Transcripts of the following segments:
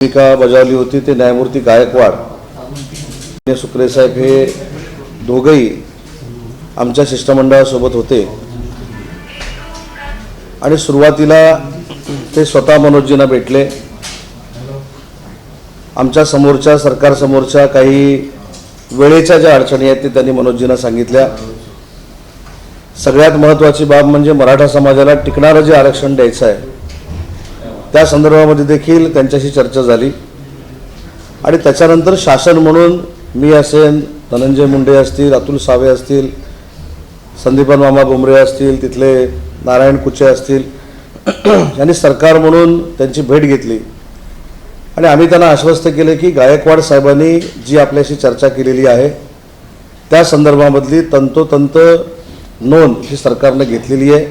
भूमिका बजावली होती ते न्यायमूर्ती गायकवाड आणि सुक्रे साहेब हे दोघेही आमच्या शिष्टमंडळासोबत होते आणि सुरुवातीला ते स्वतः मनोजींना भेटले। आमच्या समोरच्या सरकार समोरच्या काही वेळेच्या ज्या अडचणी आहेत ते त्यांनी मनोजींना सांगितल्या। सगळ्यात महत्त्वाची बाब म्हणजे मराठा समाजाला टिकणारं जे आरक्षण द्यायचं आहे त्या संदर्भामध्ये देखील त्यांच्याशी चर्चा झाली आणि त्याच्यानंतर शासन म्हणून मी असेन, धनंजय मुंडे असतील, अतुल सावे असतील, संदीपन मामा बुमरे असतील, तिथले नारायण कुचे असतील यांनी सरकार म्हणून त्यांची भेट घेतली आणि आम्ही त्यांना आश्वस्त केले की गायकवाड साहेबांनी जी आपल्याशी चर्चा केलेली आहे त्या संदर्भामधली तंतोतंत नोंद ही सरकारने घेतलेली आहे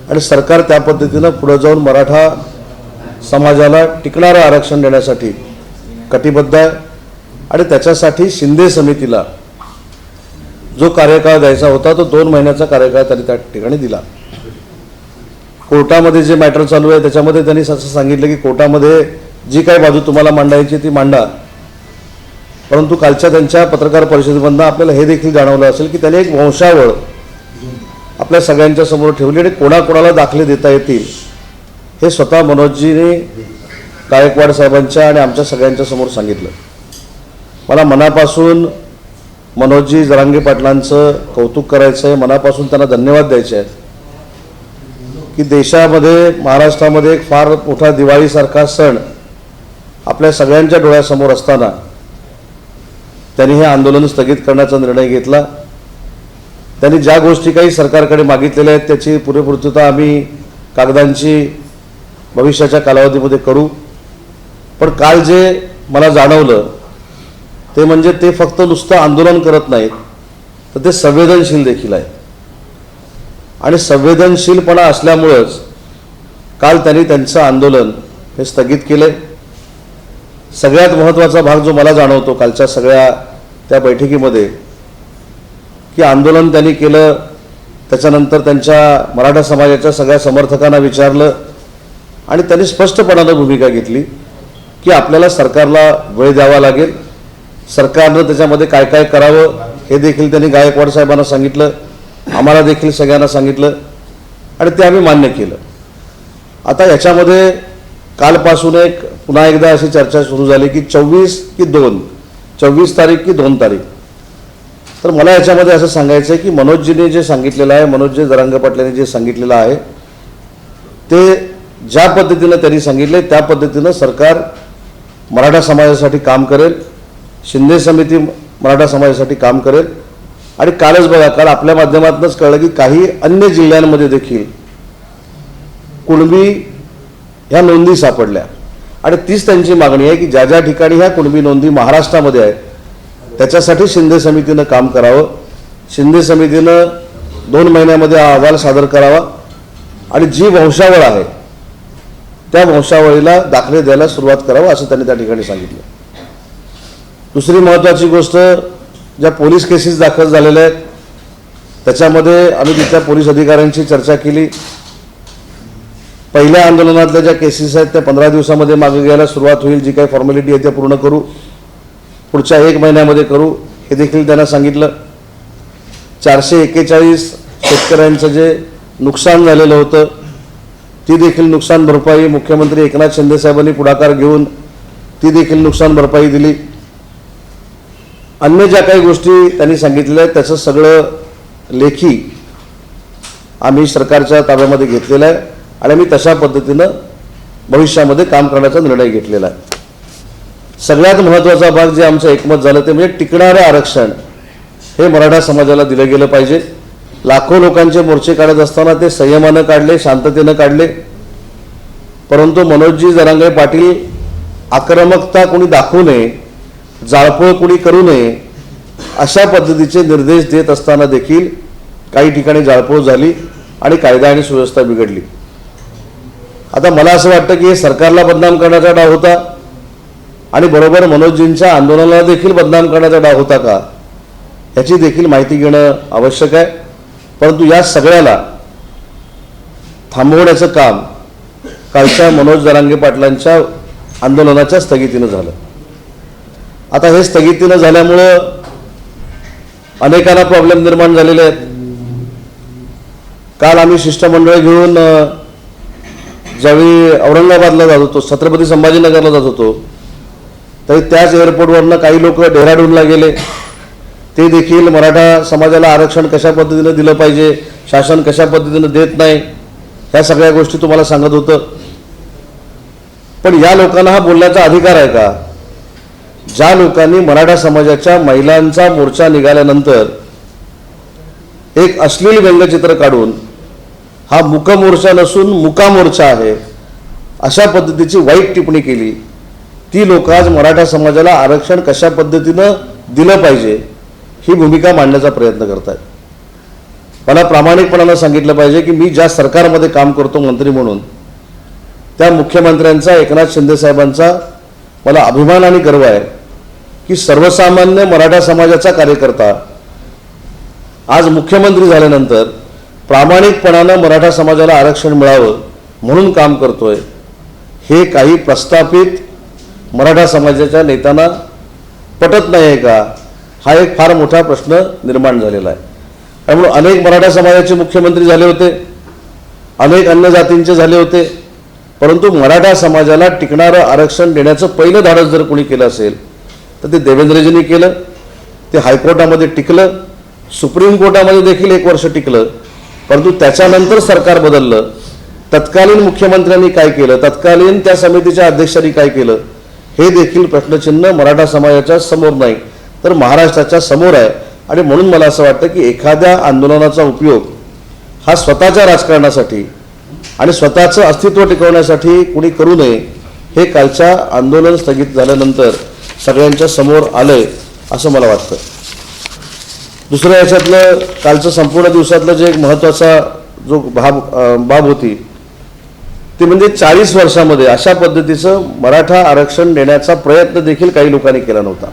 आणि सरकार त्या पद्धतीने पुढे जाऊन मराठा समाजाला टिकणारं आरक्षण देण्यासाठी कटिबद्ध आहे आणि त्याच्यासाठी शिंदे समितीला जो कार्यकाळ द्यायचा होता तो 2 महिन्याचा कार्यकाळ त्यांनी त्या ठिकाणी दिला। कोर्टामध्ये जे मॅटर चालू आहे त्याच्यामध्ये त्यांनी असं सांगितलं की कोर्टामध्ये जी काही बाजू तुम्हाला मांडायची ती मांडा, परंतु कालच्या त्यांच्या पत्रकार परिषदेमधून आपल्याला हे देखील जाणवलं असेल की त्यांनी एक वंशावळ आपल्या सगळ्यांच्या समोर ठेवली आणि कोणाकोणाला दाखले देता येतील हे स्वतः मनोजीने गायकवाड साहेबांच्या आणि आमच्या सगळ्यांच्या समोर सांगितलं। मला मनापासून मनोजी जरांगे पाटलांचं कौतुक करायचं आहे, मनापासून त्यांना धन्यवाद द्यायचे आहेत की देशामध्ये महाराष्ट्रामध्ये एक फार मोठा दिवाळीसारखा सण आपल्या सगळ्यांच्या डोळ्यासमोर असताना त्यांनी हे आंदोलन स्थगित करण्याचा निर्णय घेतला। त्यांनी ज्या गोष्टी काही सरकारकडे मागितलेल्या आहेत त्याची पुरेपूर्तता आम्ही कागदांची भविष्याच्या कालावधीमध्ये करू, पण काल जे मला जाणवलं ते म्हणजे ते फक्त नुसतं आंदोलन करत नाहीत तर ते संवेदनशील देखील आहे आणि संवेदनशीलपणा असल्यामुळेच काल त्यांनी त्यांचं आंदोलन हे स्थगित केले। सगळ्यात महत्त्वाचा भाग जो मला जाणवतो कालच्या सगळ्या त्या बैठकीमध्ये की आंदोलन त्यांनी केलं, त्याच्यानंतर त्यांच्या मराठा समाजाच्या सगळ्या समर्थकांना विचारलं आणि त्यांनी स्पष्टपणाने भूमिका घेतली की आपल्याला सरकारला वेळ द्यावा लागेल, सरकारनं त्याच्यामध्ये काय काय करावं हे देखील त्यांनी गायकवाड साहेबांना सांगितलं, आम्हाला देखील सगळ्यांना सांगितलं आणि ते आम्ही मान्य केलं। आता याच्यामध्ये कालपासून एक पुन्हा एकदा अशी चर्चा सुरू झाली की 24 तारीख की 2 तारीख। तर मला याच्यामध्ये असं सांगायचं आहे की मनोजीने जे सांगितलेलं आहे, मनोजी जरांगे पाटलांनी जे सांगितलेलं आहे ते ज्या पद्धतीनं त्यांनी सांगितले त्या पद्धतीनं सरकार मराठा समाजासाठी काम करेल, शिंदे समिती मराठा समाजासाठी काम करेल आणि कालच बघा, काल आपल्या माध्यमातूनच कळलं की काही अन्य जिल्ह्यांमध्ये देखील कुणबी ह्या नोंदी सापडल्या आणि तीच त्यांची मागणी आहे की ज्या ज्या ठिकाणी ह्या कुणबी नोंदी महाराष्ट्रामध्ये आहेत त्याच्यासाठी शिंदे समितीनं काम करावं, शिंदे समितीनं 2 महिन्यामध्ये हा अहवाल सादर करावा आणि जी वंशावळ आहे त्या वंशावळीला दाखले द्यायला सुरुवात करावं असं त्यांनी त्या ठिकाणी सांगितलं। दुसरी महत्त्वाची गोष्ट, ज्या पोलीस केसेस दाखल झालेल्या आहेत त्याच्यामध्ये आम्ही तिथल्या पोलीस अधिकाऱ्यांची चर्चा केली। पहिल्या आंदोलनातल्या ज्या केसेस आहेत त्या 15 दिवसामध्ये मागे घ्यायला सुरुवात होईल, जी काही फॉर्मॅलिटी आहे ते पूर्ण करू, पुढच्या 1 महिन्यामध्ये करू हे देखील त्यांना सांगितलं। 441 शेतकऱ्यांचं जे नुकसान झालेलं होतं ती देखील नुकसान भरपाई मुख्यमंत्री एकनाथ शिंदे साहेबांनी पुढाकार घेऊन ती देखील नुकसान भरपाई दिली। अन्य ज्या काही गोष्टी त्यांनी सांगितलेल्या आहेत त्याचं सगळं लेखी आम्ही सरकारच्या ताब्यामध्ये घेतलेलं आहे आणि मी तशा पद्धतीनं भविष्यामध्ये काम करण्याचा निर्णय घेतलेला आहे। सगळ्यात महत्त्वाचा भाग जे आमचं एकमत झालं ते म्हणजे टिकणारं आरक्षण हे मराठा समाजाला दिलं गेलं पाहिजे। लाखो लोकांचे मोर्चे काढत असताना ते संयमानं काढले, शांततेनं काढले, परंतु मनोजी जरांगे पाटील आक्रमकता कोणी दाखवू नये, जाळपोळ कोणी करू नये अशा पद्धतीचे निर्देश देत असताना देखील काही ठिकाणी जाळपोळ झाली आणि कायदा आणि सुव्यवस्था बिघडली। आता मला असं वाटतं की हे सरकारला बदनाम करण्याचा डाव होता आणि बरोबर मनोजींच्या आंदोलनाला देखील बदनाम करण्याचा डाव होता का याची देखील माहिती घेणं आवश्यक आहे, परंतु या सगळ्याला थांबवण्याचं काम कालच्या मनोज जरांगे पाटलांच्या आंदोलनाच्या स्थगितीनं झालं. आता हे स्थगितीनं झाल्यामुळं अनेकांना प्रॉब्लेम निर्माण झालेले आहेत. काल आम्ही शिष्टमंडळ घेऊन ज्यावेळी औरंगाबादला जात होतो, छत्रपती संभाजीनगरला जात होतो, तरी त्याच एअरपोर्टवरनं काही लोक डेहराडूनला गेले. ते देखील मराठा समाजाला आरक्षण कशा पद्धतीनं दिलं पाहिजे, शासन कशा पद्धतीनं देत नाही, ह्या सगळ्या गोष्टी तुम्हाला सांगत होतं. पण या लोकांना हा बोलण्याचा अधिकार आहे का? ज्या लोकांनी मराठा समाजाच्या महिलांचा मोर्चा निघाल्यानंतर एक अश्लील व्यंगचित्र काढून हा मुक मोर्चा नसून मुका मोर्चा आहे अशा पद्धतीची वाईट टिप्पणी केली, ती लोक आज मराठा समाजाला आरक्षण कशा पद्धतीनं दिलं पाहिजे ही भूमिका मांडण्याचा प्रयत्न करत आहेत. मला प्रामाणिकपणानं सांगितलं पाहिजे की मी ज्या सरकारमध्ये काम करतो मंत्री म्हणून, त्या मुख्यमंत्र्यांचा, एकनाथ शिंदे साहेबांचा मला अभिमान आणि गर्व आहे की सर्वसामान्य मराठा समाजाचा कार्यकर्ता आज मुख्यमंत्री झाल्यानंतर प्रामाणिकपणानं मराठा समाजाला आरक्षण मिळावं म्हणून काम करतोय. हे काही प्रस्थापित मराठा समाजाच्या नेत्यांना पटत नाही आहे का? हा एक फार मोठा प्रश्न निर्माण झालेला आहे. त्यामुळे अनेक मराठा समाजाचे मुख्यमंत्री झाले होते, अनेक अन्य जातींचे झाले होते, परंतु मराठा समाजाला टिकणारं आरक्षण देण्याचं पहिलं धाडस जर कोणी केलं असेल तर ते देवेंद्रजींनी केलं. ते हायकोर्टामध्ये टिकलं, सुप्रीम कोर्टामध्ये देखील 1 वर्ष टिकलं, परंतु त्याच्यानंतर सरकार बदललं. तत्कालीन मुख्यमंत्र्यांनी काय केलं, तत्कालीन त्या समितीच्या अध्यक्षांनी काय केलं, हे देखील प्रश्नचिन्ह मराठा समाजाच्या समोर नाही तर महाराष्ट्राच्या समोर आहे. आणि म्हणून मला असं वाटतं की एखाद्या आंदोलनाचा उपयोग हा स्वतःच्या राजकारणासाठी आणि स्वतःचं अस्तित्व टिकवण्यासाठी कुणी करू नये, हे कालच्या आंदोलन स्थगित झाल्यानंतर सगळ्यांच्या समोर आलंय असं मला वाटतं. दुसरं याच्यातलं कालचं संपूर्ण दिवसातलं जे एक महत्त्वाचा जो बाब होती ती म्हणजे 40 वर्षामध्ये अशा पद्धतीचं मराठा आरक्षण देण्याचा प्रयत्न देखील काही लोकांनी केला नव्हता.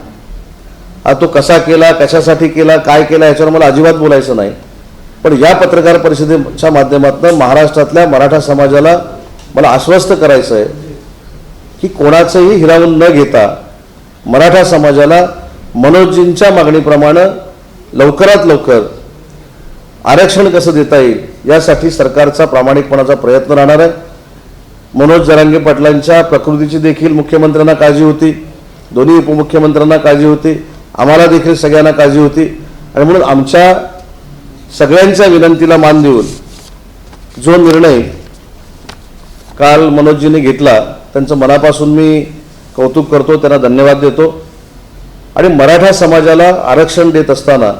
तो कसा केला, कशासाठी केला, काय केला याच्यावर मला अजिबात बोलायचं नाही. पण या पत्रकार परिषदेच्या माध्यमातून महाराष्ट्रातल्या मराठा समाजाला मला आश्वस्त करायचं आहे की कोणाचंही हिरावून न घेता मराठा समाजाला मनोजींच्या मागणीप्रमाणे लवकरात लवकर आरक्षण कसं देता येईल यासाठी सरकारचा प्रामाणिकपणाचा प्रयत्न राहणार आहे. मनोज जरांगे पाटलांच्या प्रकृतीची देखील मुख्यमंत्र्यांना काळजी होती, दोन्ही उपमुख्यमंत्र्यांना काळजी होती, आम्हाला देखील सगळ्यांना काळजी होती. आणि म्हणून आमच्या सगळ्यांच्या विनंतीला मान देऊन जो निर्णय काल मनोजजींनी घेतला त्यांचं मनापासून मी कौतुक करतो, त्यांना धन्यवाद देतो. आणि मराठा समाजाला आरक्षण देत असताना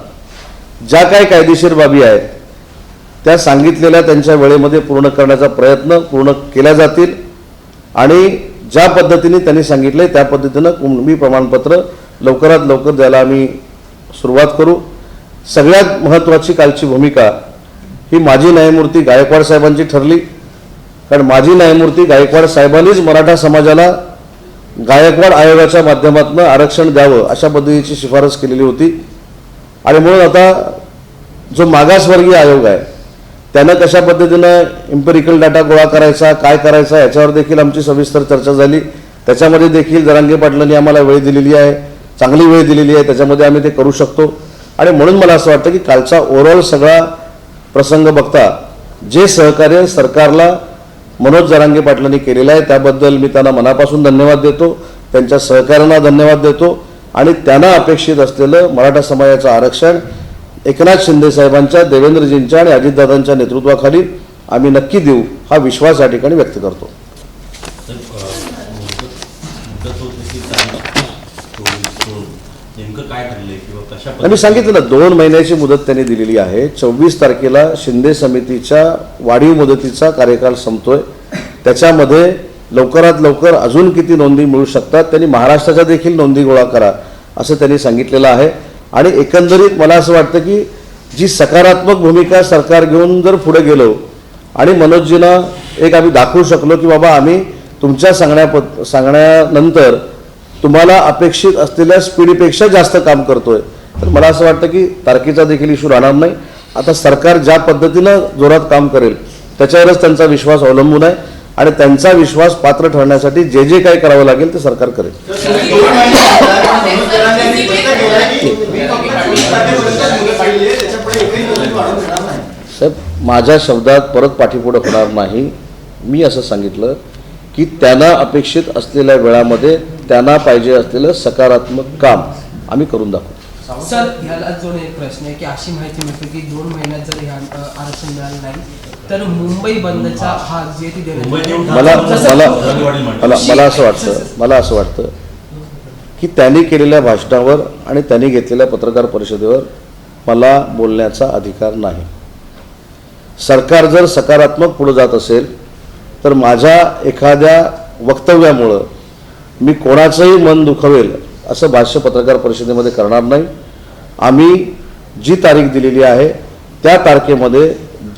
ज्या काही कायदेशीर बाबी आहेत त्या सांगितलेल्या त्यांच्या वेळेमध्ये पूर्ण करण्याचा प्रयत्न पूर्ण केल्या जातील. आणि ज्या पद्धतीने त्यांनी सांगितले त्या पद्धतीनं कुणबी प्रमाणपत्र लवकरात लवकर द्यायला आम्ही सुरुवात करू. सगळ्यात महत्त्वाची कालची भूमिका ही माजी न्यायमूर्ती गायकवाड साहेबांची ठरली, कारण माजी न्यायमूर्ती गायकवाड साहेबांनीच मराठा समाजाला गायकवाड आयोगाच्या माध्यमातून आरक्षण द्यावं अशा पद्धतीची शिफारस केलेली होती. आणि म्हणून आता जो मागासवर्गीय आयोग आहे त्यानं कशा पद्धतीनं इम्पेरिकल डाटा गोळा करायचा, काय करायचा याच्यावर देखील आमची सविस्तर चर्चा झाली. त्याच्यामध्ये देखील जरांगे पाटलांनी आम्हाला वेळ दिलेली आहे, चांगली वेळ दिलेली आहे, त्याच्यामध्ये आम्ही ते करू शकतो. आणि म्हणून मला असं वाटतं की कालचा ओव्हरऑल सगळा प्रसंग बघता जे सहकार्य सरकारला मनोज जरांगे पाटलांनी केलेलं आहे त्याबद्दल मी त्यांना मनापासून धन्यवाद देतो, त्यांच्या सहकार्यांना धन्यवाद देतो. आणि त्यांना अपेक्षित असलेलं मराठा समाजाचं आरक्षण एकनाथ शिंदे साहेबांच्या, देवेंद्रजींच्या आणि अजितदादांच्या नेतृत्वाखाली आम्ही नक्की देऊ हा विश्वास या ठिकाणी व्यक्त करतो. मी सांगितलं ना 2 महिन्याची मुदत त्यांनी दिलेली आहे. 24 तारखेला शिंदे समितीच्या वाढीव मुदतीचा कार्यकाल संपतोय. त्याच्यामध्ये लवकरात लवकर अजून किती नोंदी मिळू शकतात त्यांनी महाराष्ट्राच्या देखील नोंदी गोळा करा असं त्यांनी सांगितलेलं आहे. आणि एकंदरीत मला असं वाटतं की जी सकारात्मक भूमिका सरकार घेऊन जर पुढे गेलो आणि मनोजजींना एक आम्ही दाखवू शकलो की बाबा आम्ही तुमच्या सांगण्यानंतर तुम्हाला अपेक्षित असलेल्या स्पीडपेक्षा जास्त काम करतोय, तर मला असं वाटतं की तारखेचा देखील इश्यू राहणार नाही. आता सरकार ज्या पद्धतीनं जोरात काम करेल त्याच्यावरच त्यांचा विश्वास अवलंबून आहे. आणि त्यांचा विश्वास पात्र ठरण्यासाठी जे जे काही करावं लागेल ते सरकार करेल. साहेब, माझ्या शब्दात परत पाठीपुढे होणार नाही. मी असं सांगितलं की त्यांना अपेक्षित असलेल्या वेळामध्ये त्यांना पाहिजे असलेलं सकारात्मक काम आम्ही करून दाखवू. सर, ह्याला जोडून एक प्रश्न आहे की अशी माहिती मिळते की 2 महिन्यात जर ह्या आरक्षण मिळालं नाही तर मुंबई बंदचा हा जे ती मला असं वाटतं की त्यांनी केलेल्या भाषणावर आणि त्यांनी घेतलेल्या पत्रकार परिषदेवर मला बोलण्याचा अधिकार नाही. सरकार जर सकारात्मक पुढे जात असेल तर माझ्या एखाद्या वक्तव्यामुळं मी कोणाचंही मन दुखवेल असं भाष्य पत्रकार परिषदेमध्ये करणार नाही. आम्ही जी तारीख दिलेली आहे त्या तारखेमध्ये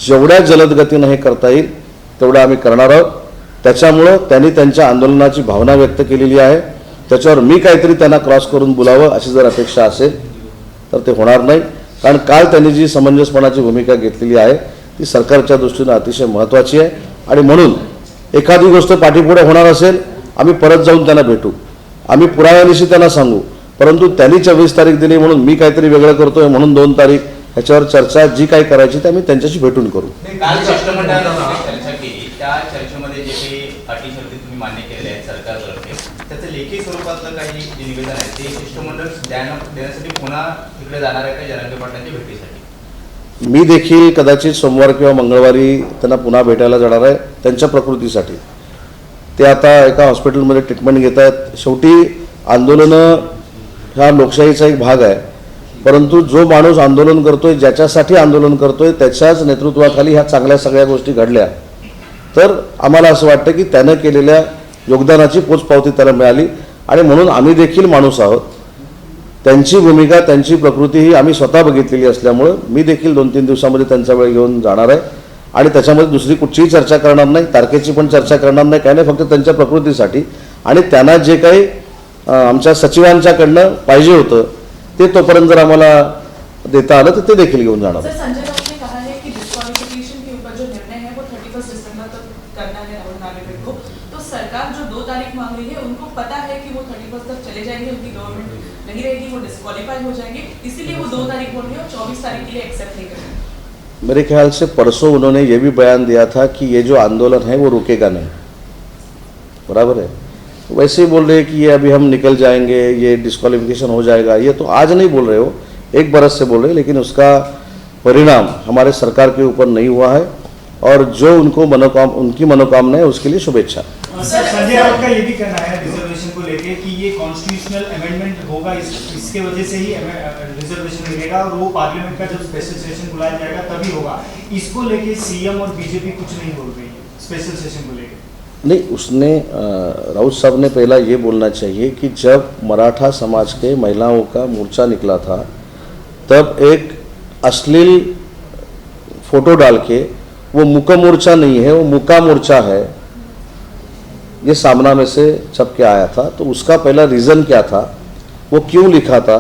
जेवढ्या जलद गतीनं हे करता येईल तेवढं आम्ही करणार आहोत. त्याच्यामुळं त्यांनी त्यांच्या आंदोलनाची भावना व्यक्त केलेली आहे. त्याच्यावर मी काहीतरी त्यांना क्रॉस करून बोलावं अशी जर अपेक्षा असेल तर ते होणार नाही. कारण काल त्यांनी जी समंजसपणाची भूमिका घेतलेली आहे ती सरकारच्या दृष्टीनं अतिशय महत्त्वाची आहे. आणि म्हणून एखादी गोष्ट पाठीपुढे होणार असेल आम्ही परत जाऊन त्यांना भेटू, आम्ही पुराव्यानिशी त्यांना सांगू. परंतु त्यांनी 24 तारीख दिली म्हणून मी काहीतरी वेगळं करतोय म्हणून 2 तारीख ह्याच्यावर चर्चा जी काही करायची ते आम्ही त्यांच्याशी भेटून करू. काल शिष्टमंडळाने चर्चा केली, त्या चर्चेमध्ये जे काही अटी शर्ती तुम्ही मान्य केलेल्या आहेत सरकारतर्फे त्याचं लेखी स्वरूपातलं काही जे निवेदन आहे ते शिष्टमंडळ देण्यासाठी पुन्हा तिकडे जाणार आहे का जरांगे पाटलांच्या भेटीसाठी? मी देखील कदाचित सोमवार किंवा मंगळवारी त्यांना पुन्हा भेटायला जाणार आहे त्यांच्या प्रकृतीसाठी. ते आता एका हॉस्पिटलमध्ये ट्रीटमेंट घेत आहेत. शेवटी आंदोलनं हा लोकशाहीचा एक भाग आहे. परंतु जो माणूस आंदोलन करतोय, ज्याच्यासाठी आंदोलन करतोय त्याच्याच नेतृत्वाखाली ह्या चांगल्या सगळ्या गोष्टी घडल्या तर आम्हाला असं वाटतं की त्यानं केलेल्या योगदानाची पोचपावती त्याला मिळाली. आणि म्हणून आम्ही देखील माणूस आहोत. त्यांची भूमिका, त्यांची प्रकृती ही आम्ही स्वतः बघितलेली असल्यामुळं मी देखील 2-3 दिवसामध्ये त्यांचा वेळ घेऊन जाणार आहे. आणि त्याच्यामध्ये दुसरी कुठचीही चर्चा करणार नाही, तारखेची पण चर्चा करणार नाही, काय नाही, फक्त त्यांच्या प्रकृतीसाठी. आणि त्यांना जे काही आमच्या सचिवांच्याकडनं पाहिजे होतं ते तोपर्यंत जर आम्हाला देता आलं तर ते देखील घेऊन जाणार. सर, संजय राउत ने कहा है कि डिस्क्वालिफिकेशन के ऊपर जो निर्णय है वो 31 दिसंबर तक करना है राहुल गांधी को. तो सरकार जो 2 तारीख मांग रही है उनको पता है कि वो 31 तक चले जाएंगे, उनकी गवर्नमेंट नहीं रहेगी, वो डिस्क्वालीफाई हो जाएंगे, इसीलिए वो 2 तारीख बोल रहे हैं और 24 तारीख के लिए एक्सेप्ट नहीं करेंगे. मेरे ख्याल से परसों उन्होंने ये भी बयान दिया था कि ये जो आंदोलन है वो रुकेगा नहीं. बराबर है. वैसे ही बोल रहे हैं कि ये अभी हम निकल जाएंगे, ये डिस्क्वालिफिकेशन हो जाएगा. ये तो आज नहीं बोल रहे हो, 1 बरस से बोल रहे हैं. लेकिन उसका परिणाम हमारे सरकार के ऊपर नहीं हुआ है और जो उनकी मनोकामना है उसके लिए शुभेच्छा. संजय राउत का ये भी कहना है रिजर्वेशन को लेके कि ये कॉन्स्टिट्यूशनल अमेंडमेंट होगा, इसके वजह से ही रिजर्वेशन मिलेगा और वो पार्लियामेंट का जब स्पेशल सेशन बुलाया जाएगा तभी होगा. इसको लेके सीएम और बीजेपी कुछ नहीं बोल रही है स्पेशल सेशन को लेके. नहीं, उसने राउत साहब ने पहला ये बोलना चाहिए कि जब मराठा समाज के महिलाओं का मोर्चा निकला था तब एक अश्लील फोटो डाल के वो मुका मोर्चा नहीं है वो मुका मोर्चा है ये सामना में से छप के आया था. तो उसका पहला रीज़न क्या था, वो क्यों लिखा था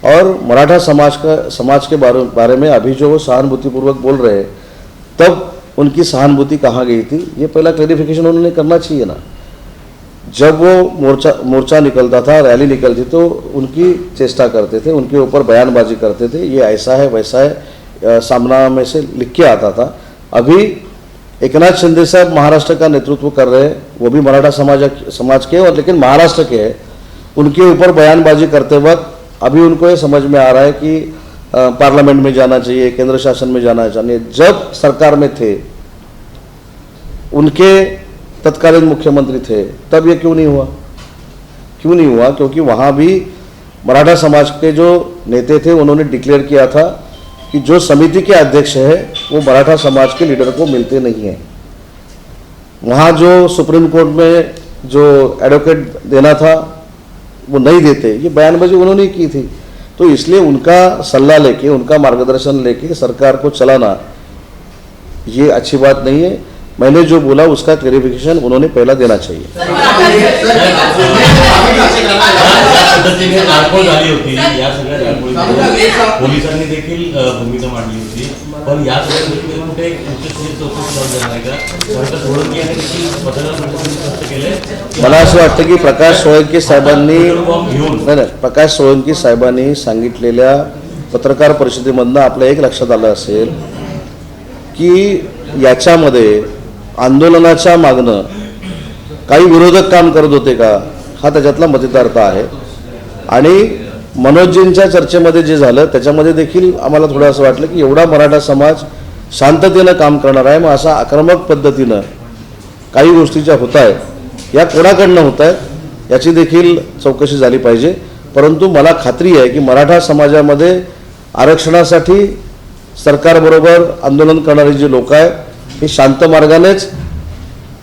और मराठा समाज के बारे में अभी जो वो सहानुभूतिपूर्वक बोल रहे हैं तब उनकी सहानुभूति कहाँ गई थी, ये पहला क्लैरिफिकेशन उन्होंने करना चाहिए ना. जब वो मोर्चा निकलता था, रैली निकलती तो उनकी चेष्टा करते थे, उनके ऊपर बयानबाजी करते थे, ये ऐसा है वैसा है, सामना में से लिख के आता था. अभी एकनाथ शिंदे साहब महाराष्ट्र का नेतृत्व कर रहे हैं, वो भी मराठा समाज के और लेकिन महाराष्ट्र के हैं. उनके ऊपर बयानबाजी करते वक्त अभी उनको ये समझ में आ रहा है कि पार्लियामेंट में जाना चाहिए, केंद्र शासन में जाना चाहिए. जब सरकार में थे, उनके तत्कालीन मुख्यमंत्री थे, तब ये क्यों नहीं हुआ? क्योंकि वहाँ भी मराठा समाज के जो नेता थे उन्होंने डिक्लेयर किया था कि जो समिति के अध्यक्ष है वो मराठा समाज के लीडर को मिलते नहीं हैं. वहाँ जो सुप्रीम कोर्ट में जो एडवोकेट देना था वो नहीं देते, ये बयानबाजी उन्होंने की थी. तो इसलिए उनका सलाह लेके, उनका मार्गदर्शन लेके सरकार को चलाना ये अच्छी बात नहीं है. मैंने जो बोला उसका क्लैरिफिकेशन उन्होंने पहला देना चाहिए. पद्धतीने जाळपोळ झाली होती, या सगळ्या जाळपोळीमध्ये पोलिसांनी देखील भूमिका मांडली होती, पण या सगळ्या गोष्टी कुठे एक उच्चस्तरीय चौकशी लावून जाणार नाही का? खरं तर सोळंकी यांनी देखील पत्रकार परिषदेत स्पष्ट केलंय की मला असं वाटतं की प्रकाश सोळंकी साहेबांनी फॉर्म घेऊन नाही, प्रकाश सोळंकी साहेबांनी सांगितलेल्या पत्रकार परिषदेमधनं आपलं एक लक्षात आलं असेल की याच्यामध्ये आंदोलनाच्या मागणं काही विरोधक काम करत होते का, हा त्याच्यातला मतितार्थ आहे. आणि मनोजजींच्या चर्चेमध्ये जे झालं त्याच्यामध्ये देखील आम्हाला थोडं असं वाटलं की एवढा मराठा समाज शांततेनं काम करणार आहे, मग असा आक्रमक पद्धतीनं काही गोष्टी ज्या होत आहेत या कोणाकडनं होत आहेत याची देखील चौकशी झाली पाहिजे. परंतु मला खात्री आहे की मराठा समाजामध्ये आरक्षणासाठी सरकारबरोबर आंदोलन करणारी जी लोक आहेत ही शांत मार्गानेच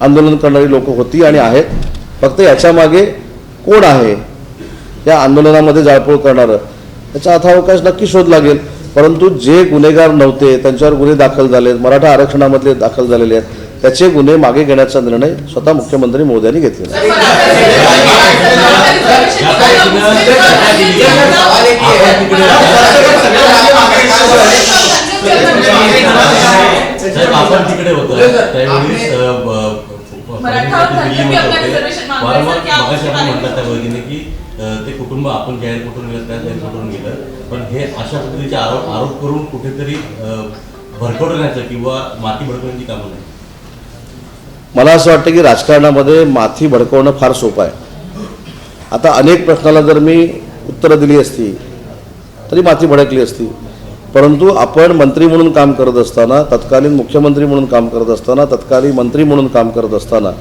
आंदोलन करणारी लोक होती आणि आहेत. फक्त याच्यामागे कोण आहे या आंदोलनामध्ये जाळपोळ करणारं याचा अथावकाश नक्की शोध लागेल. परंतु जे गुन्हेगार नव्हते त्यांच्यावर गुन्हे दाखल झाले, मराठा आरक्षणामधले दाखल झालेले आहेत, त्याचे गुन्हे मागे घेण्याचा निर्णय स्वतः मुख्यमंत्री मोदयांनी घेतलेला आहे. साहेब आपण तिकडे होतो त्यावेळी वारंवार मगाशी आपण म्हटलं त्या वतीने की ते कुटुंब आपण जाहीर कुठून गेलं त्या जाहीर कुठून गेलं, पण हे अशा पद्धतीचे आरोप करून कुठेतरी भरकवण्याचं किंवा माती भडकवण्याची कामं नाही. मला असं वाटतं की राजकारणामध्ये माथी भडकवणं फार सोपं आहे. आता अनेक प्रश्नाला जर मी उत्तरं दिली असती तरी माथी भडकली असती, परंतु आपण मंत्री म्हणून काम करत असताना, तत्कालीन मुख्यमंत्री म्हणून काम करत असताना, तत्कालीन मंत्री म्हणून काम करत असताना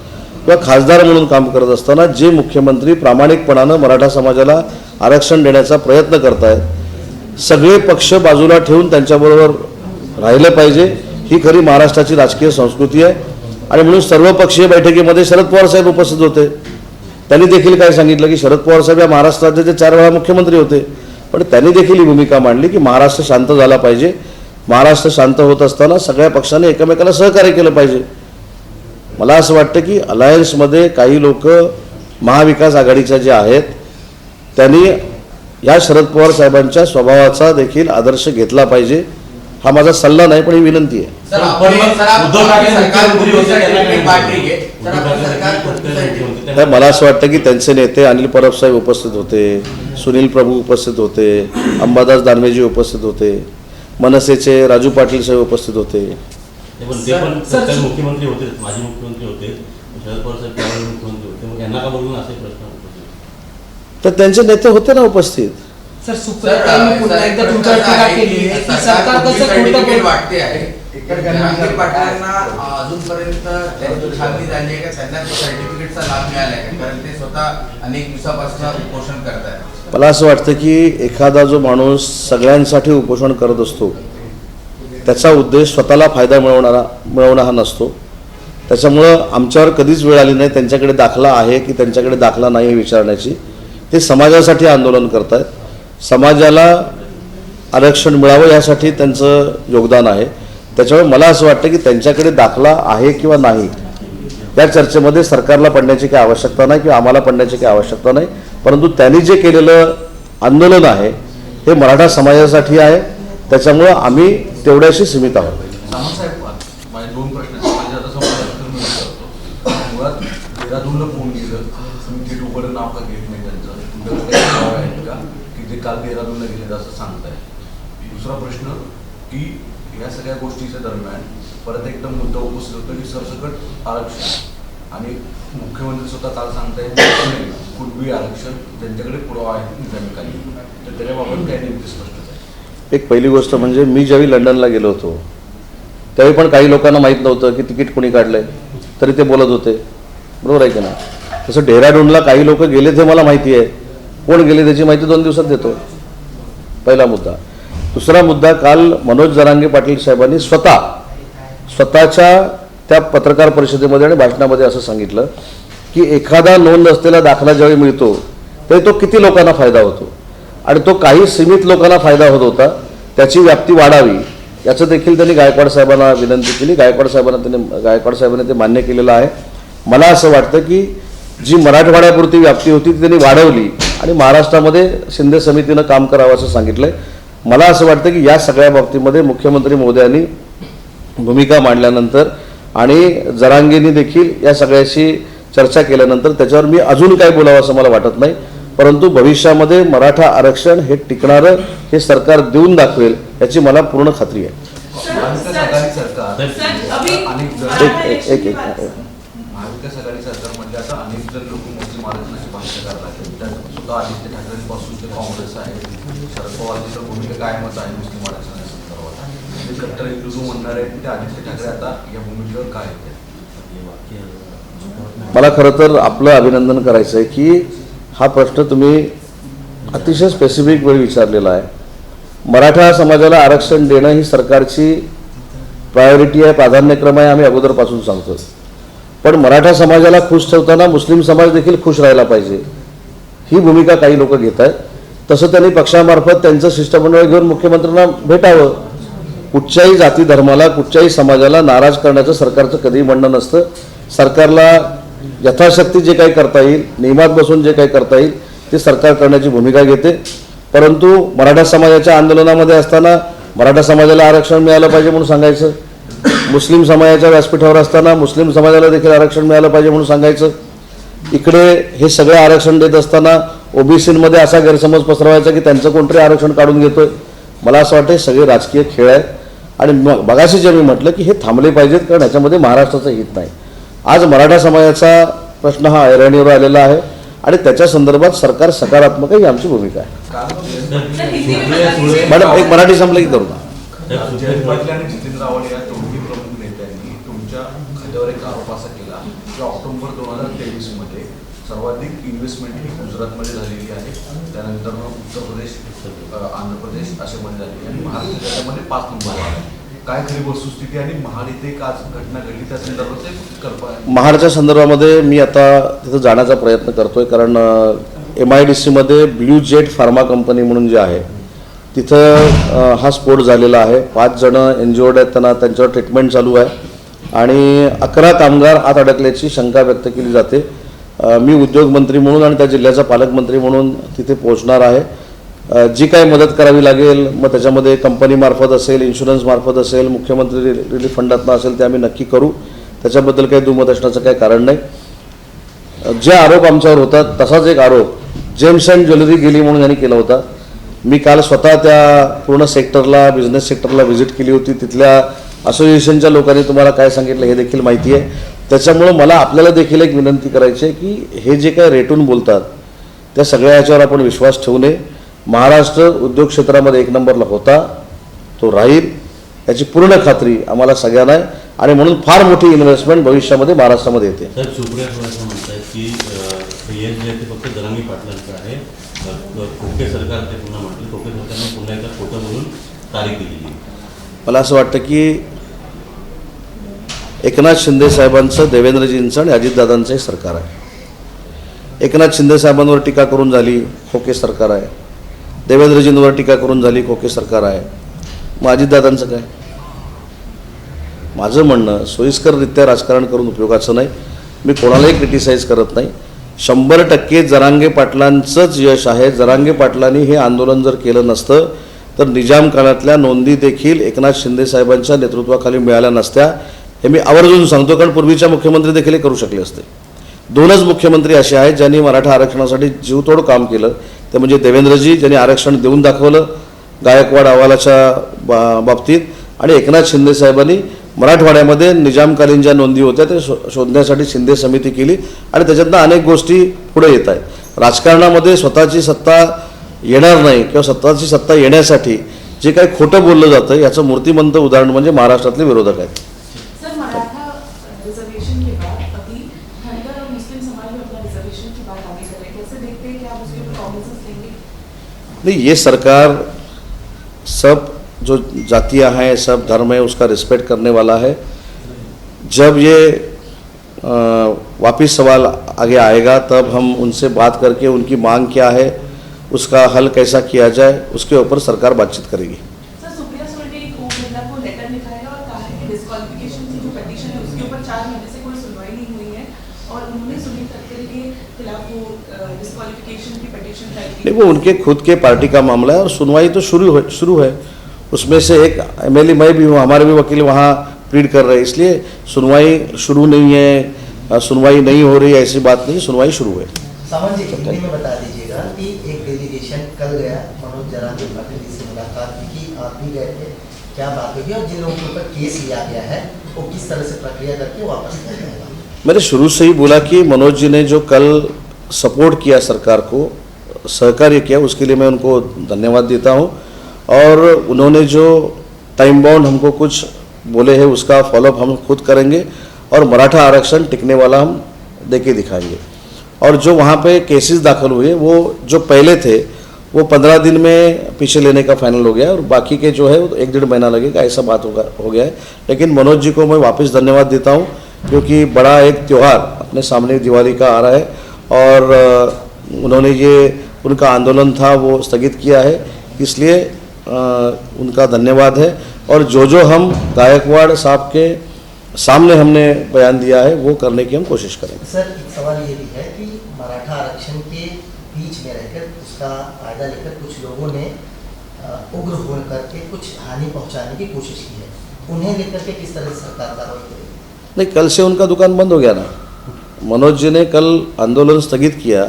किंवा खासदार म्हणून काम करत असताना जे मुख्यमंत्री प्रामाणिकपणानं मराठा समाजाला आरक्षण देण्याचा प्रयत्न करत आहेत, सगळे पक्ष बाजूला ठेवून त्यांच्याबरोबर राहिलं पाहिजे, ही खरी महाराष्ट्राची राजकीय संस्कृती आहे. आणि म्हणून सर्वपक्षीय बैठकीमध्ये शरद पवार साहेब उपस्थित होते. त्यांनी देखील काय सांगितलं की शरद पवार साहेब या महाराष्ट्र राज्याचे 4 वेळा मुख्यमंत्री होते, पण त्यांनी देखील ही भूमिका मांडली की महाराष्ट्र शांत झाला पाहिजे. महाराष्ट्र शांत होत असताना सगळ्या पक्षांनी एकमेकाला सहकार्य केलं पाहिजे. मला असं वाटतं की अलायन्समध्ये काही लोक महाविकास आघाडीच्या जे आहेत त्यांनी या शरद पवार साहेबांच्या स्वभावाचा देखील आदर्श घेतला पाहिजे. हा माझा सल्ला नाही पण ही विनंती आहे. मला असं वाटतं की त्यांचे नेते अनिल परब साहेब उपस्थित होते, सुनील प्रभू उपस्थित होते, अंबादास दानवेजी उपस्थित होते, मनसेचे राजू पाटील साहेब उपस्थित होते. मुख्यमंत्री होते, माजी मुख्यमंत्री होते, शरद पवार साहेब त्यावेळी मुख्यमंत्री होते, मग यांना का बघून असे प्रश्न होते? तर त्यांचे नेते होते ना उपस्थित. सर सुप्रियाताईंनी पुन्हा एकदा तुमच्यावर टीका केली आहे की सरकार कसं खोटं वाटते आहे. जरांगे पाटलांना अजूनपर्यंत त्यांची छाननी झाली आहे का, त्यांना सर्टिफिकेटचा लाभ मिळाला आहे का? कारण ते स्वतः अनेक दिवसापासून उपोषण करत आहेत. मला असं वाटतं की एखादा जो माणूस सगळ्यांसाठी उपोषण करत असतो त्याचा उद्देश स्वतःला फायदा मिळवणं हा नसतो. त्याच्यामुळं आमच्यावर कधीच वेळ आली नाही त्यांच्याकडे दाखला आहे की त्यांच्याकडे दाखला नाही हे विचारण्याची. ते समाजासाठी आंदोलन करत आहेत, समाजाला आरक्षण मिळावं यासाठी त्यांचं योगदान आहे. त्याच्यामुळे मला असं वाटतं की त्यांच्याकडे दाखला आहे किंवा नाही या चर्चेमध्ये सरकारला पडण्याची काही आवश्यकता नाही किंवा आम्हाला पडण्याची काही आवश्यकता नाही. परंतु त्यांनी जे केलेलं आंदोलन आहे हे मराठा समाजासाठी आहे, त्याच्यामुळं आम्ही तेवढ्याशी सीमित आहोत. माझे 2 प्रश्न आहेत. माझे आता समोर मुळात देहरादूनला फोन केलं, तुम्ही थेट उघड नाव का घेत नाही त्यांचं, तुमच्याकडे आहेत का की ते काल देहरादूनला गेले असं सांगताय? दुसरा प्रश्न की या सगळ्या गोष्टीच्या दरम्यान परत एकदा मुद्दा उपस्थित होतो की सरसकट आरक्षण आणि मुख्यमंत्री स्वतः काल सांगतायत कुणबी आरक्षण त्यांच्याकडे पुरावा आहे निजामिकांनी, तर त्याच्याबाबत काय नेमके स्पष्ट आहे? एक पहिली गोष्ट म्हणजे मी ज्यावेळी लंडनला गेलो होतो त्यावेळी पण काही लोकांना माहीत नव्हतं की तिकीट कोणी काढलंय, तरी ते बोलत होते, बरोबर आहे की नाही? तसं डेहराडूनला काही लोक गेले ते मला माहिती आहे, कोण गेले त्याची माहिती 2 दिवसात देतो. पहिला मुद्दा. दुसरा मुद्दा, काल मनोज जरांगे पाटील साहेबांनी स्वतःच्या त्या पत्रकार परिषदेमध्ये आणि भाषणामध्ये असं सांगितलं की एखादा नोंद असलेला दाखला ज्यावेळी मिळतो तरी तो किती लोकांना फायदा होतो आणि तो काही सीमित लोकांना फायदा होत होता, त्याची व्याप्ती वाढावी याचं देखील त्यांनी गायकवाड साहेबांना विनंती केली. गायकवाड साहेबांनी ते मान्य केलेलं आहे. मला असं वाटतं की जी मराठवाड्यापुरती व्याप्ती होती ती त्यांनी वाढवली आणि महाराष्ट्रामध्ये शिंदे समितीनं काम करावं असं सांगितलं आहे. मला असं वाटतं की या सगळ्या बाबतीमध्ये मुख्यमंत्री महोदयांनी भूमिका मांडल्यानंतर आणि जरांगेंनी देखील या सगळ्याशी चर्चा केल्यानंतर त्याच्यावर मी अजून काय बोलावं असं मला वाटत नाही. परंतु भविष्यामध्ये मराठा आरक्षण हे टिकणारं हे सरकार देऊन दाखवेल याची मला पूर्ण खात्री आहे. महाविकास आघाडी सरकार अनेक महाविकास आघाडी सरकार म्हणजे आता अनेक जण लोक मुस्लिम आरक्षणाची भाषा करतात. त्यात सुद्धा आदित्य ठाकरेंपासून ते काँग्रेस आहे, शरद पवारची तर भूमिका कायमच आहे मुस्लिम आरक्षणाच्या संदर्भात. जे कट्टर हिंदू म्हणणार आहेत ते आदित्य ठाकरे आता या भूमिकेवर काय आहेत? मला खरं तर आपलं अभिनंदन करायचं आहे की हा प्रश्न तुम्ही अतिशय स्पेसिफिक वेळी विचारलेला आहे. मराठा समाजाला आरक्षण देणं ही सरकारची प्रायोरिटी आहे, प्राधान्यक्रम आहे, आम्ही अगोदरपासून सांगतो. पण मराठा समाजाला खुश ठेवताना मुस्लिम समाज देखील खुश राहायला पाहिजे ही भूमिका काही लोक घेत आहेत. तसं त्यांनी पक्षामार्फत त्यांचं शिष्टमंडळ घेऊन मुख्यमंत्र्यांना भेटावं. कुठच्याही जाती धर्माला कुठच्याही समाजाला नाराज करण्याचं सरकारचं कधीही म्हणणं नसतं. सरकारला यथाशक्ती जे काही करता येईल, नियमात बसून जे काही करता येईल ते सरकार करण्याची भूमिका घेते. परंतु मराठा समाजाच्या आंदोलनामध्ये असताना मराठा समाजाला आरक्षण मिळालं पाहिजे म्हणून सांगायचं, मुस्लिम समाजाच्या व्यासपीठावर असताना मुस्लिम समाजाला देखील आरक्षण मिळालं पाहिजे म्हणून सांगायचं, इकडे हे सगळं आरक्षण देत असताना ओबीसीमध्ये असा गैरसमज पसरवायचा की त्यांचं कोणतरी आरक्षण काढून घेतोय. मला असं वाटतं हे सगळे राजकीय खेळ आहेत आणि मगाशी जे मी म्हटलं की हे थांबले पाहिजेत, कारण ह्याच्यामध्ये महाराष्ट्राचं हित नाही. आज मराठा समाजाचा प्रश्न हा ऐरणीवर आलेला आहे आणि त्याच्या संदर्भात सरकार सकारात्मक आहे ही आमची भूमिका आहे. मॅडम एक मराठी संपलं की करू ना. जयंत पाटील आणि जितेंद्र आव्हाड या दोन्ही प्रमुख नेत्यांनी तुमच्या खात्यावर एक आरोप असा केला की ऑक्टोबर 2023 मध्ये सर्वाधिक इन्व्हेस्टमेंट ही गुजरातमध्ये झालेली आहे, त्यानंतर उत्तर प्रदेश, आंध्र प्रदेश असे मध्ये झालेली आहे आणि महाराष्ट्र त्याच्यामध्ये 5 नंबर आहे. काय खरी वस्तुस्थिती आणि महाड इथे एक आज घटना घडली त्या संदर्भात कल्पना? महाडच्या संदर्भामध्ये मी आता तिथं जाण्याचा प्रयत्न करतोय, कारण MIDC blue jet pharma company म्हणून जे आहे तिथं हा स्फोट झालेला आहे. 5 जणं इंज्युअर्ड आहेत, त्यांच्यावर ट्रीटमेंट चालू आहे आणि 11 कामगार आत अडकल्याची शंका व्यक्त केली जाते. मी उद्योगमंत्री म्हणून आणि त्या जिल्ह्याचा पालकमंत्री म्हणून तिथे पोहोचणार आहे. जी काही मदत करावी लागेल मग त्याच्यामध्ये कंपनीमार्फत असेल, इन्शुरन्समार्फत असेल, मुख्यमंत्री रिलीफ फंडातनं असेल ते आम्ही नक्की करू. त्याच्याबद्दल काही दुमत असण्याचं काही कारण नाही. जे आरोप आमच्यावर होतात तसाच एक आरोप जेम्स अँड ज्वेलरी गेली म्हणून यांनी केला होता. मी काल स्वतः त्या पूर्ण सेक्टरला, बिझनेस सेक्टरला व्हिजिट केली होती. तिथल्या असोसिएशनच्या लोकांनी तुम्हाला काय सांगितलं हे देखील माहिती आहे. त्याच्यामुळं मला आपल्याला देखील एक विनंती करायची आहे की हे जे काय रेटून बोलतात त्या सगळ्या याच्यावर आपण विश्वास ठेवू नये. महाराष्ट्र उद्योग क्षेत्रामध्ये 1 नंबरला होता, तो राहील याची पूर्ण खात्री आम्हाला सगळ्यांना आहे आणि म्हणून फार मोठी इन्व्हेस्टमेंट भविष्यामध्ये महाराष्ट्रामध्ये येते. सर, सुप्रिया सुळे म्हणतात की हे जे आहे ते फक्त जरांगे पाटलांचं आहे. खोके सरकार ते पुन्हा म्हटलं, खोके सरकारने पुन्हा एकदा खोटं म्हणून तारीख दिलेली. मला असं वाटतं की एकनाथ शिंदे साहेबांचं, देवेंद्रजींचं आणि अजितदादांचंही सरकार आहे. एकनाथ शिंदे साहेबांवर टीका करून झाली, खोके सरकार आहे. देवेंद्रजींवर टीका करून झाली, खोके सरकार आहे. मग अजितदादांचं काय? माझं म्हणणं सोयीस्कररित्या राजकारण करून उपयोगाचं नाही. मी कोणालाही क्रिटिसाइज करत नाही. 100% जरांगे पाटलांचंच यश आहे. जरांगे पाटलांनी हे आंदोलन जर केलं नसतं तर निजाम काळातल्या नोंदी देखील एकनाथ शिंदे साहेबांच्या नेतृत्वाखाली मिळाल्या नसत्या. हे मी आवर्जून सांगतो, कारण पूर्वीच्या मुख्यमंत्री देखील हे करू शकले असते. 2च मुख्यमंत्री असे आहेत ज्यांनी मराठा आरक्षणासाठी जीवतोड काम केलं. ते म्हणजे देवेंद्रजी, ज्यांनी आरक्षण देऊन दाखवलं गायकवाड अहवालाच्या बाबतीत, आणि एकनाथ शिंदे साहेबांनी मराठवाड्यामध्ये निजामकालीन ज्या नोंदी होत्या ते शोधण्यासाठी शिंदे समिती केली आणि त्याच्यातनं अनेक गोष्टी पुढे येत आहेत. राजकारणामध्ये स्वतःची सत्ता येणार नाही किंवा स्वतःची सत्ता येण्यासाठी जे काही खोटं बोललं जातं याचं मूर्तिमंत उदाहरण म्हणजे महाराष्ट्रातले विरोधक आहेत. सर, मराठा रिजर्वेशन के बाद अभी धनगर और मुस्लिम समाज में अपना रिजर्वेशन की बात आगे कर रहे हैं. कैसे देखते हैं कि आप उसके ऊपर कॉग्निजेंस लेंगे? नहीं, ये सरकार सब जो जातियाँ हैं, सब धर्म है, उसका रिस्पेक्ट करने वाला है. जब ये वापस सवाल आगे आएगा तब हम उनसे बात करके उनकी मांग क्या है, उसका हल कैसा किया जाए, उसके ऊपर सरकार बातचीत करेगी. सर, सुप्रिया सुळे ने एक महिला को लेटर लिखा है और कहा है कि डिस्क्वालिफिकेशन की जो पिटीशन है उसके ऊपर 4 महीने से कोई सुनवाई नहीं हुई है और उन्होंने सुनील तटकरे के खिलाफ वो डिस्क्वालिफिकेशन की पिटीशन फाइल की? नहीं, वो उनके खुद के पार्टी का मामला है और सुनवाई तो शुरू है। उसमें से एक एमएलए मैं भी हूँ, हमारे भी वकील वहाँ प्लीड कर रहे हैं, इसलिए सुनवाई शुरू नहीं है, सुनवाई नहीं हो रही है ऐसी बात नहीं, सुनवाई शुरू है। सावन जी हिंदी में बता दीजिएगा कि एक डेलीगेशन कल गया मनोज जरांगे पाटिल जी से मुलाकात की, आप भी गए थे, क्या बात हुई और जिन लोगों के ऊपर केस लिया गया है वो किस तरह से प्रक्रिया करके वापस लिया जाएगा? मैंने शुरू से ही बोला कि मनोज जी ने जो कल सपोर्ट किया सरकार को, सहकार्य किया, उसके लिए मैं उनको धन्यवाद देता हूँ। और उन्होंने जो टाइम बाउंड हमको कुछ बोले हैं उसका फॉलोअप हम खुद करेंगे और मराठा आरक्षण टिकने वाला हम देके दिखाएंगे। और जो वहाँ पे केसेस दाखिल हुए वो जो पहले थे वो 15 दिन में पीछे लेने का फाइनल हो गया और बाकी के जो है वो 1-1.5 महीना लगेगा, ऐसा बात हो गया है। लेकिन मनोज जी को मैं वापस धन्यवाद देता हूँ क्योंकि बड़ा एक त्यौहार अपने सामने दिवाली का आ रहा है और उन्होंने ये उनका आंदोलन था वो स्थगित किया है, इसलिए उनका धन्यवाद है। और जो हम गायकवाड़ साहब के सामने हमने बयान दिया है वो करने की हम कोशिश करेंगे। सर एक सवाल ये भी है कि मराठा आरक्षण के बीच में रहकर उसका फायदा लेकर कुछ लोगों ने उग्र होकर करके कुछ हानि पहुंचाने की कोशिश की है, उन्हें लेकर के किस तरह से सरकार कार्रवाई करेगी? नहीं, कल से उनका दुकान बंद हो गया ना, मनोज जी ने कल आंदोलन स्थगित किया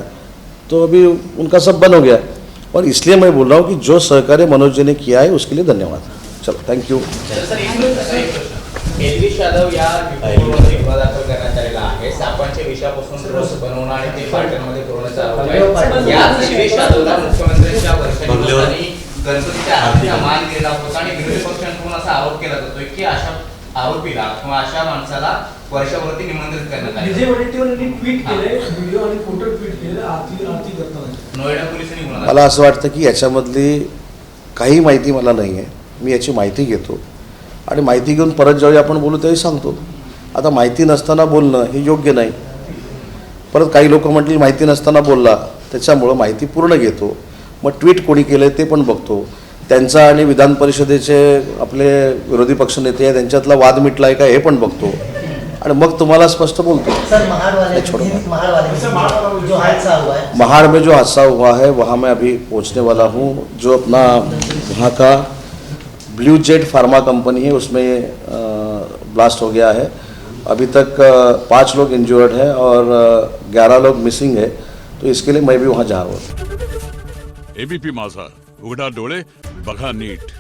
तो अभी उनका सब बंद हो गया और इसलिए मैं बोल रहा हूँ कि जो सहकार्य मनोज जी ने किया है उसके लिए धन्यवाद। चलो, थँक यू। एलविश यादव या विभागामध्ये गुन्हा दाखल करण्यात आलेला आहे। सापांच्या विषापासून रस बनवणं आणि ते पाटणमध्ये पुरवण्याचा आरोप आहे। या एलविश यादवला मुख्यमंत्र्यांच्या वर्षानिमित्ताने गणपतीच्या आरतीचा मान दिला होता आणि विरोधी पक्षांकडून असा आरोप केला जातोय की अशा आरोपीला किंवा अशा माणसाला वर्षावरती निमंत्रित करण्यात आले। विजय वडेट्टीवार यांनी ट्विट केले, व्हिडिओ आणि फोटो ट्विट केले आरती करताना। नोएडा पोलिसांनी गुन्हा मला असं वाटतं की याच्यामधली काही माहिती मला नाही आहे, मी याची माहिती घेतो आणि माहिती घेऊन परत जेव्हा आपण बोलू तेव्हा सांगतो। आता माहिती नसताना बोलणं हे योग्य नाही। परत काही लोक म्हटली माहिती नसताना बोलला, त्याच्यामुळं माहिती पूर्ण घेतो, मग ट्विट कोणी केलं ते पण बघतो, त्यांचा आणि विधान परिषदेचे आपले विरोधी पक्षनेते आहे त्यांच्यातला वाद मिटला आहे का हे पण बघतो आणि मग तुम्हाला स्पष्ट बोलतो। सर महाड़ वाले जो हादसा हुआ है, महाड़ में जो हादसा हुआ है वहाँ मैं अभी पहुँचने वाला हूँ। जो अपना वहाँ का ब्लू जेट फार्मा कंपनी है उसमें ब्लास्ट हो गया है। अभी तक 5 लोग इंजर्ड है और 11 लोग मिसिंग है, तो इसके लिए मैं भी वहाँ जा रहा हूँ। एबीपी माझा, उघडा डोळे बघा नीट।